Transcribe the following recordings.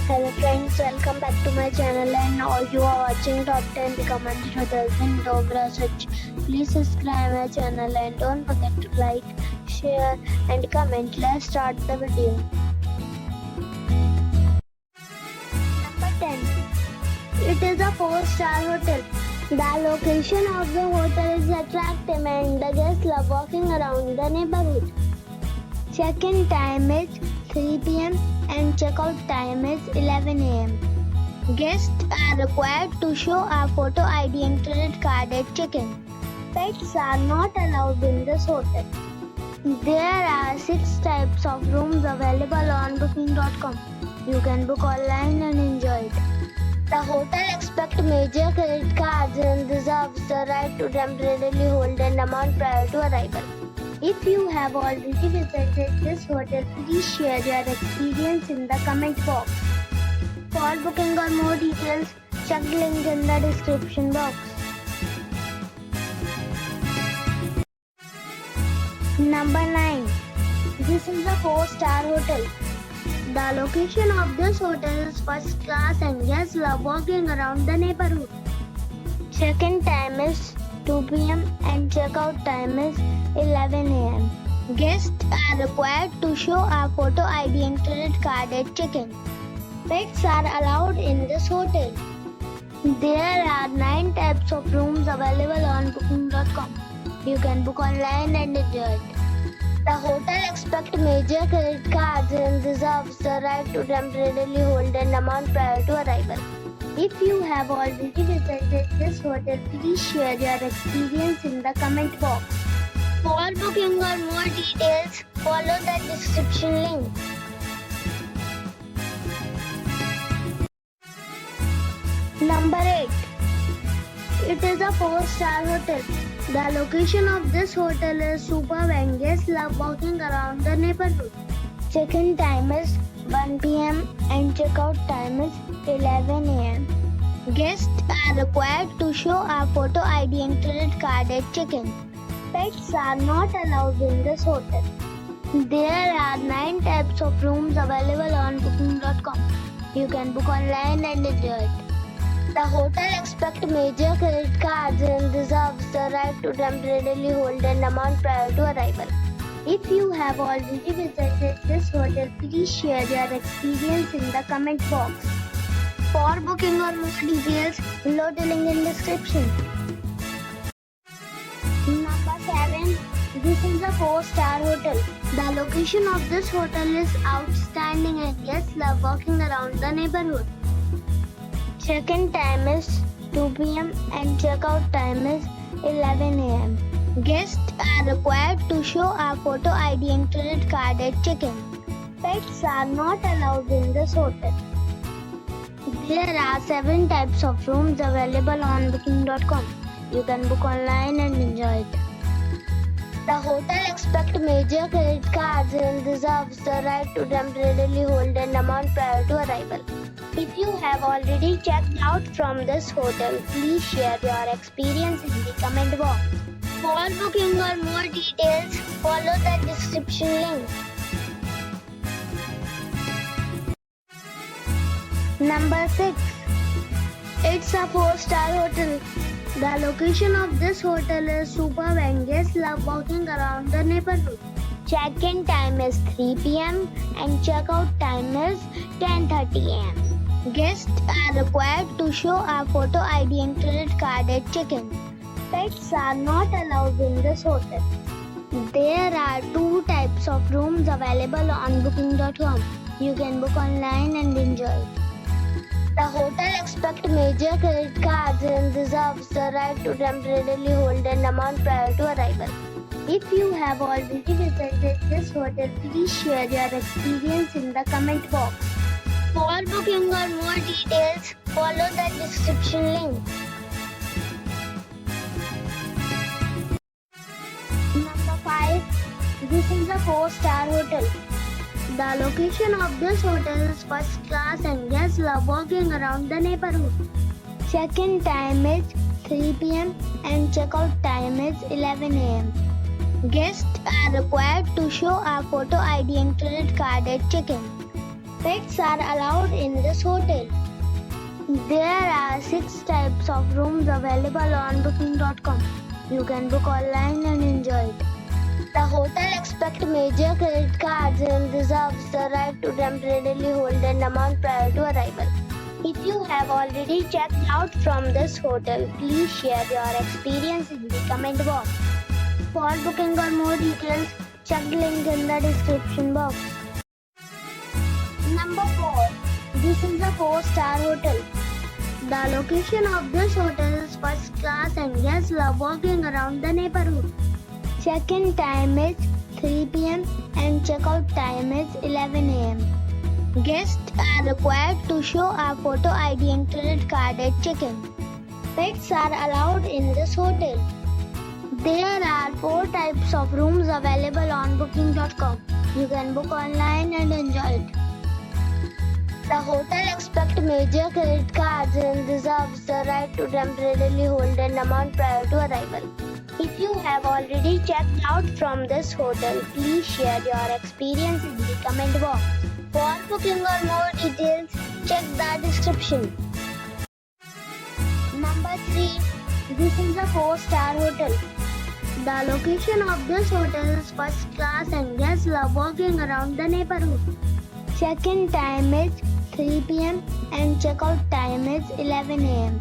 Hello friends, welcome back to my channel and now you are watching top 10 recommended hotels in Dogra Search. Please subscribe my channel and don't forget to like, share and comment. Let's start the video. Number 10. It is a 4-star hotel. The location of the hotel is attractive and the guests love walking around the neighborhood. Check-in time is 3 p.m. and check-out time is 11 a.m. Guests are required to show a photo ID and credit card at check-in. Pets are not allowed in this hotel. There are 6 types of rooms available on booking.com. You can book online and enjoy it. The hotel expects major credit cards and reserves the right to temporarily hold an amount prior to arrival. If you have already visited this hotel, please share your experience in the comment box. For booking or more details, check the link in the description box. Number 9. This is a 4-star hotel. The location of this hotel is first class and guests love walking around the neighborhood. Check-in time is 2 p.m. and check-out time is 11 a.m. Guests are required to show a photo ID and credit card at check-in. Pets are allowed in this hotel. There are 9 types of rooms available on booking.com. You can book online and enjoy it. The hotel expects major credit cards and reserves the right to temporarily hold an amount prior to arrival. If you have already visited this hotel, please share your experience in the comment box. For booking or more details, follow the description link. Number 8. It is a 4-star hotel. The location of this hotel is superb and guests love walking around the neighborhood. Check-in time is 1 p.m. and check-out time is 11 a.m. Guests are required to show a photo ID and credit card at check-in. Pets are not allowed in this hotel. There are 9 types of rooms available on booking.com. You can book online and enjoy it. The hotel expects major credit cards and reserves the right to temporarily hold an amount prior to arrival. If you have already visited this hotel, please share your experience in the comment box. For booking or more details, below the link in description. Number 7. This is a 4-star hotel. The location of this hotel is outstanding and guests love walking around the neighborhood. Check-in time is 2 p.m. and check-out time is 11 a.m. Guests are required to show a photo ID and credit card at check-in. Pets are not allowed in this hotel. There are 7 types of rooms available on booking.com. You can book online and enjoy it. The hotel expects major credit cards and reserves the right to temporarily hold an amount prior to arrival. If you have already checked out from this hotel, please share your experience in the comment box. For booking or more details, follow the description link. Number 6. It's a 4-star hotel. The location of this hotel is superb and guests love walking around the neighborhood. Check-in time is 3 p.m. and check-out time is 10:30 a.m. Guests are required to show a photo ID and credit card at check-in. Pets are not allowed in this hotel. There are 2 types of rooms available on booking.com. You can book online and enjoy it. The hotel expects major credit cards and reserves the right to temporarily hold an amount prior to arrival. If you have already visited this hotel, please share your experience in the comment box. For booking or more details, follow the description link. Number 5. This is a 4-star hotel. The location of this hotel is first class and guests love walking around the neighborhood. Check-in time is 3 p.m. and check-out time is 11 a.m. Guests are required to show a photo ID and credit card at check-in. Pets are allowed in this hotel. There are 6 types of rooms available on booking.com. You can book online and enjoy it. The hotel accepts major credit cards and reserves the right to temporarily hold an amount prior to arrival. If you have already checked out from this hotel, please share your experience in the comment box. For booking or more details, check the link in the description box. Number 4. This is a 4-star hotel. The location of this hotel is first class and guests love walking around the neighborhood. Check-in time is 3 p.m. and check-out time is 11 a.m. Guests are required to show a photo ID and credit card at check-in. Pets are allowed in this hotel. There are 4 types of rooms available on booking.com. You can book online and enjoy it. The hotel accepts major credit cards and reserves the right to temporarily hold an amount prior to arrival. If you have already checked out from this hotel, please share your experience in the comment box. For booking or more details, check the description. Number 3. This is a 4-star hotel. The location of this hotel is first class and guests love walking around the neighborhood. Check-in time is 3 p.m. and check-out time is 11 a.m.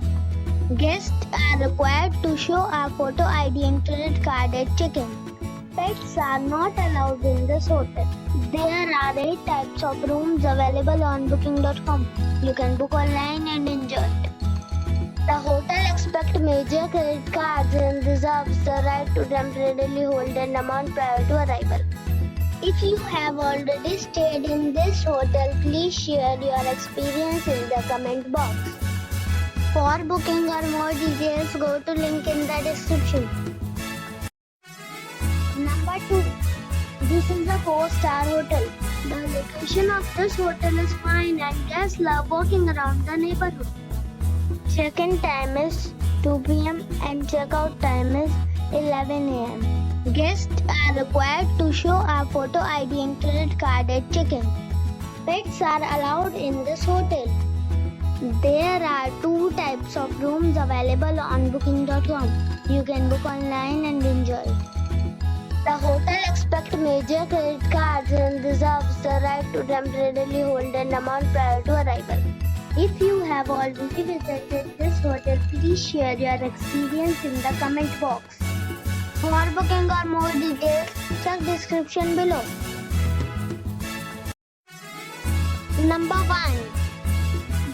Guests are required to show a photo ID and credit card at check-in. Pets are not allowed in this hotel. There are 8 types of rooms available on booking.com. You can book online and enjoy it. The hotel accepts major credit cards and reserves the right to temporarily hold an amount prior to arrival. If you have already stayed in this hotel, please share your experience in the comment box. For booking or more details, go to link in the description. Number 2. This is a 4-star hotel. The location of this hotel is fine and guests love walking around the neighborhood. Check-in time is 2 p.m. and check-out time is 11 a.m. Guests are required to show a photo ID and credit card at check-in. Pets are allowed in this hotel. There are 2 types of rooms available on booking.com. You can book online and enjoy it. The hotel accepts major credit cards and reserves the right to temporarily hold an amount prior to arrival. If you have already visited this hotel, please share your experience in the comment box. For booking or more details, check description below. Number 1.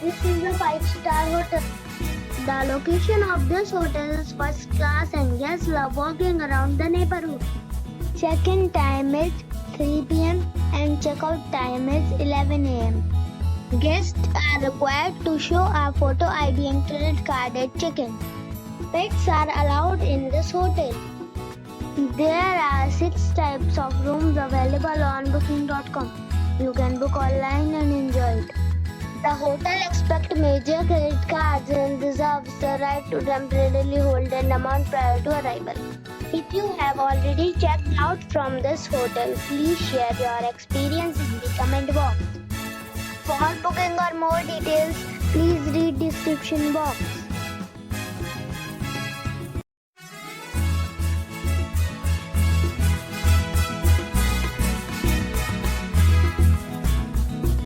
This is a 5-star hotel. The location of this hotel is first class and guests love walking around the neighborhood. Check-in time is 3 p.m. and check-out time is 11 a.m. Guests are required to show a photo ID and credit card at check-in. Pets are allowed in this hotel. There are 6 types of rooms available on booking.com. You can book online and enjoy it. The hotel accepts major credit cards and reserves the right to temporarily hold an amount prior to arrival. If you have already checked out from this hotel, please share your experience in the comment box. For booking or more details, please read description box.